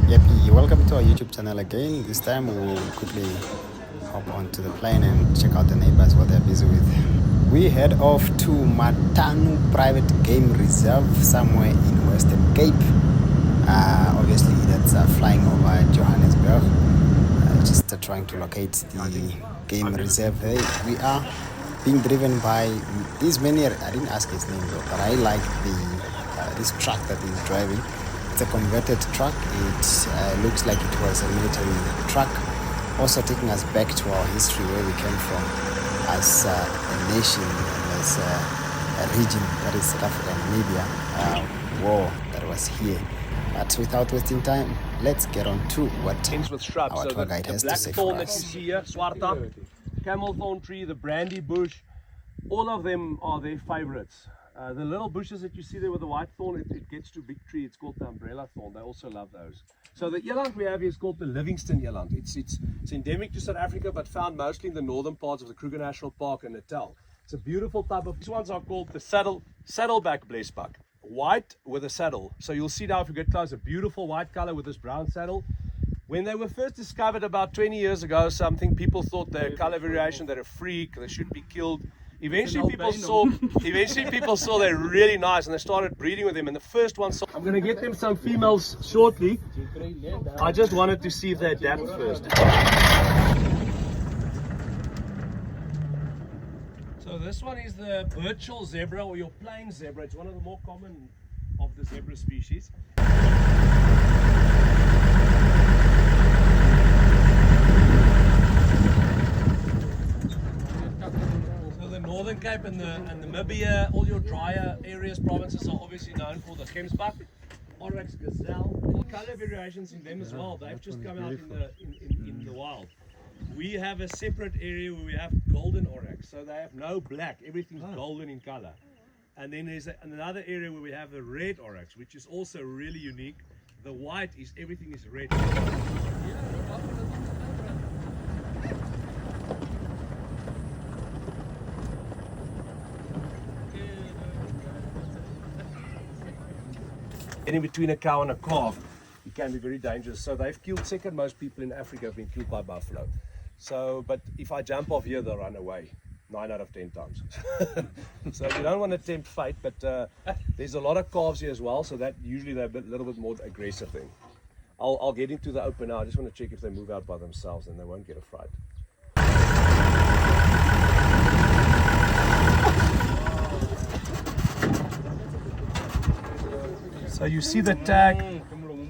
Yappy, welcome to our YouTube channel again. This time we'll quickly hop onto the plane and check out the neighbors, what they're busy with. We head off to Mattanu Private Game Reserve somewhere in Western Cape. Obviously that's flying over Johannesburg. Just trying to locate the game reserve. We are being driven by these many. I didn't ask his name though, but I like this truck that he's driving. It's a converted truck. It looks like it was a military truck. Also taking us back to our history, where we came from as a nation and as a region, that is South Africa and Namibia, war that was here. But without wasting time, let's get on to what our tour guide has to say for us. That you see here, Swarta, camel thorn tree, the brandy bush, all of them are their favorites. The little bushes that you see there with the white thorn, it gets to a big tree. It's called the umbrella thorn. They also love those. So the eland we have here is called the Livingstone eland. It's endemic to South Africa, but found mostly in the northern parts of the Kruger National Park and Natal. It's a beautiful type of. These ones are called the saddleback blesbok. White with a saddle. So you'll see now if you get close, a beautiful white color with this brown saddle. When they were first discovered about 20 years ago, people thought they're color variation, they're a freak, they should be killed. Eventually people saw they're really nice and they started breeding with them, and the first one saw. I'm going to get them some females shortly. I just wanted to see if they adapt first. So this one is the virtual zebra, or your plain zebra. It's one of the more common of the zebra species. Northern Cape and Namibia, all your drier areas, provinces are obviously known for the gemsbok, oryx, gazelle, color variations in them as well. They've just come out in the wild. We have a separate area where we have golden oryx, so they have no black, everything's golden in color. And then there's another area where we have the red oryx, which is also really unique. The white is everything is red. In between a cow and a calf, it can be very dangerous. So they've killed, second most people in Africa have been killed by buffalo. So, but if I jump off here, they'll run away 9 out of 10 times. So you don't want to tempt fate, but there's a lot of calves here as well, so that usually they're a little bit more aggressive thing. I'll get into the open now. I just want to check if they move out by themselves and they won't get a fright. So you see the tag.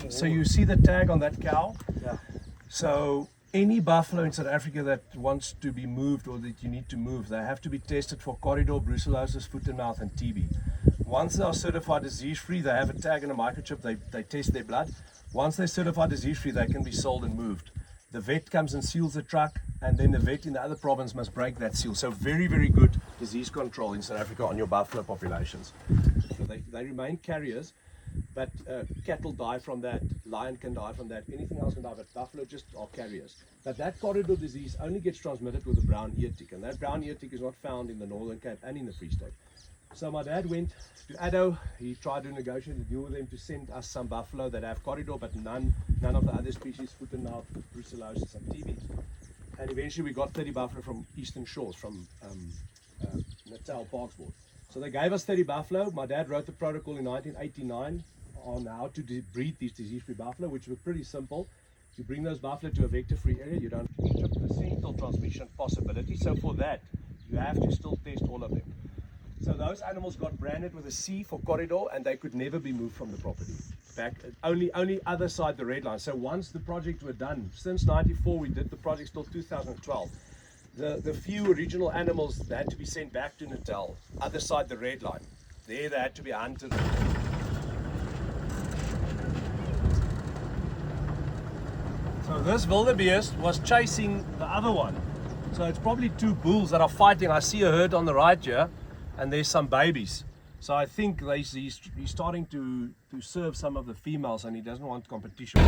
So you see the tag on that cow. Yeah. So any buffalo in South Africa that wants to be moved or that you need to move, they have to be tested for corridor, brucellosis, foot and mouth, and TB. Once they are certified disease-free, they have a tag and a microchip. They test their blood. Once they're certified disease-free, they can be sold and moved. The vet comes and seals the truck, and then the vet in the other province must break that seal. So very, very good disease control in South Africa on your buffalo populations. So they remain carriers. But cattle die from that, lion can die from that, anything else can die, but buffalo just are carriers. But that corridor disease only gets transmitted with the brown ear tick, and that brown ear tick is not found in the Northern Cape and in the Free State. So my dad went to Addo, he tried to negotiate a deal with them to send us some buffalo that have corridor, but none of the other species, foot and mouth, brucellosis and TB. And eventually we got 30 buffalo from Eastern Shores, from Natal Parksboard. So they gave us 30 buffalo. My dad wrote the protocol in 1989 on how to breed these disease-free buffalo, which was pretty simple. You bring those buffalo to a vector-free area, you don't have a placental transmission possibility. So for that, you have to still test all of them. So those animals got branded with a C for corridor, and they could never be moved from the property. Back only other side the red line. So once the project were done, since '94 we did the project till 2012. The few original animals that had to be sent back to Natal, other side the red line. There they had to be hunted. So this wildebeest was chasing the other one. So it's probably two bulls that are fighting. I see a herd on the right here, and there's some babies. So I think he's starting to serve some of the females, and he doesn't want competition.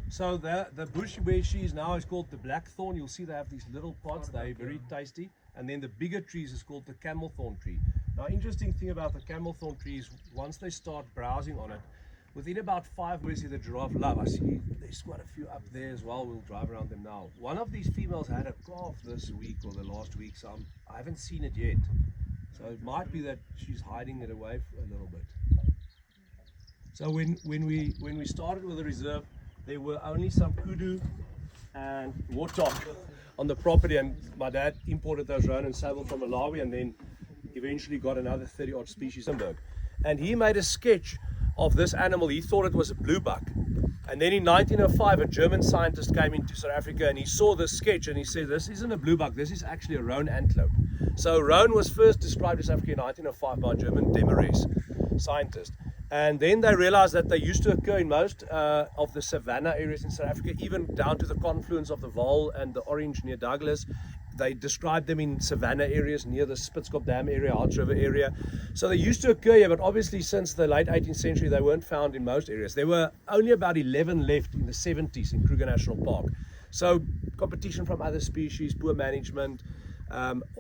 So the bush where she is now is called the blackthorn. You'll see they have these little pods. They're very tasty. And then the bigger trees is called the camel thorn tree. Now, interesting thing about the camel thorn tree is once they start browsing on it, within about 5 minutes, the giraffe love. I see there's quite a few up there as well. We'll drive around them now. One of these females had a calf this week or the last week, so I haven't seen it yet. So it might be that she's hiding it away for a little bit. So when we started with the reserve, there were only some kudu and warthog on the property, and my dad imported those roan and sable from Malawi, and then eventually got another 30 odd species in Berg. And he made a sketch of this animal. He thought it was a bluebuck, and then in 1905 a German scientist came into South Africa and he saw this sketch and he said, this isn't a bluebuck, this is actually a roan antelope. So roan was first described in South Africa in 1905 by a German Demarest scientist. And then they realized that they used to occur in most of the savanna areas in South Africa, even down to the confluence of the Vaal and the Orange near Douglas. They described them in savanna areas near the Spitskop Dam area, Harts River area. So they used to occur here, but obviously since the late 18th century, they weren't found in most areas. There were only about 11 left in the 70s in Kruger National Park. So competition from other species, poor management,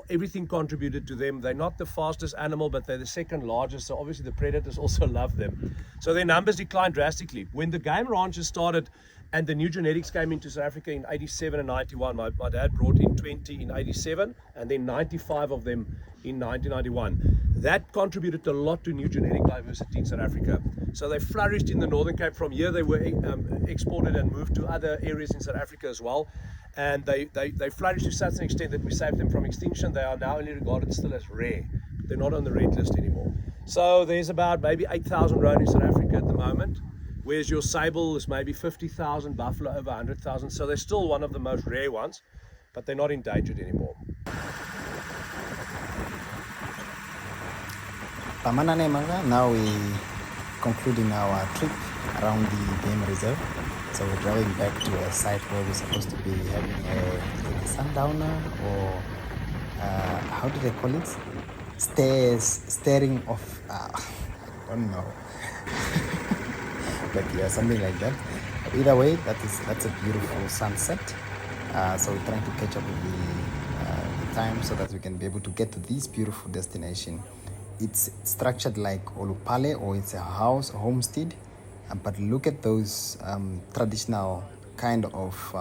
everything contributed to them. They're not the fastest animal, but they're the second largest, so obviously the predators also love them. So their numbers declined drastically. When the game ranches started and the new genetics came into South Africa in 87 and 91, my dad brought in 20 in 87 and then 95 of them in 1991. That contributed a lot to new genetic diversity in South Africa. So they flourished in the Northern Cape. From here they were exported and moved to other areas in South Africa as well. And they flourished to such an extent that we saved them from extinction. They are now only regarded still as rare. They're not on the red list anymore. So there's about maybe 8,000 roan in South Africa at the moment, whereas your sable is maybe 50,000, buffalo over 100,000. So they're still one of the most rare ones, but they're not endangered anymore. Now we're concluding our trip around the game reserve. So we're driving back to a site where we're supposed to be having a sundowner, or how do they call it? Staring off. I don't know. But yeah, something like that. Either way, that's a beautiful sunset. So we're trying to catch up with the time so that we can be able to get to this beautiful destination. It's structured like Olupale, or it's a house, a homestead. But look at those traditional kind of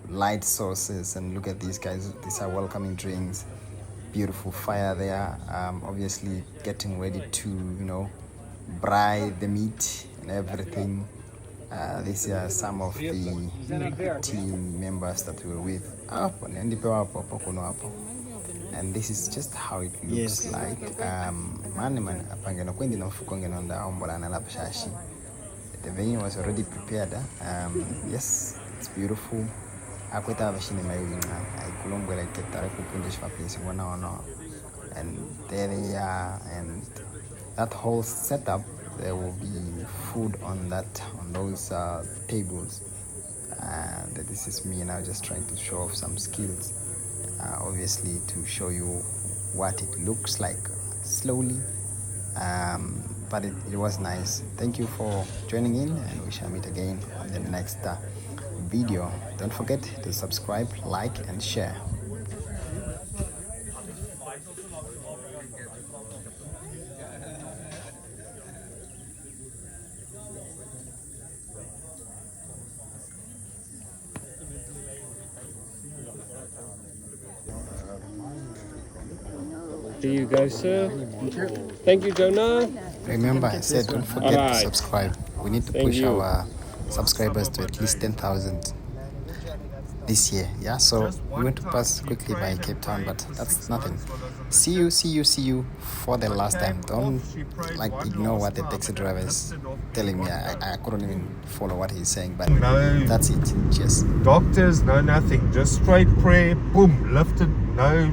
light sources, and look at these guys. These are welcoming drinks, beautiful fire there, obviously getting ready to braai the meat and everything. These are some of the team members that we were with, and this is just how it looks like. The venue was already prepared. Yes, it's beautiful. And there they are, and that whole setup, there will be food on those tables. And this is me now just trying to show off some skills, obviously to show you what it looks like slowly, but it was nice. Thank you for joining in, and we shall meet again on the next video. Don't forget to subscribe, like and share. Here you go, sir. Thank you, Jonah. Remember, I said don't forget to subscribe. We need to push our subscribers to at least 10,000 this year. Yeah, so we went to pass quickly by Cape Town, but that's nothing. See you for the last time. Don't ignore what the taxi driver is telling me. I couldn't even follow what he's saying, but that's it. Cheers. Doctors, no nothing, just straight prayer, boom, lifted, no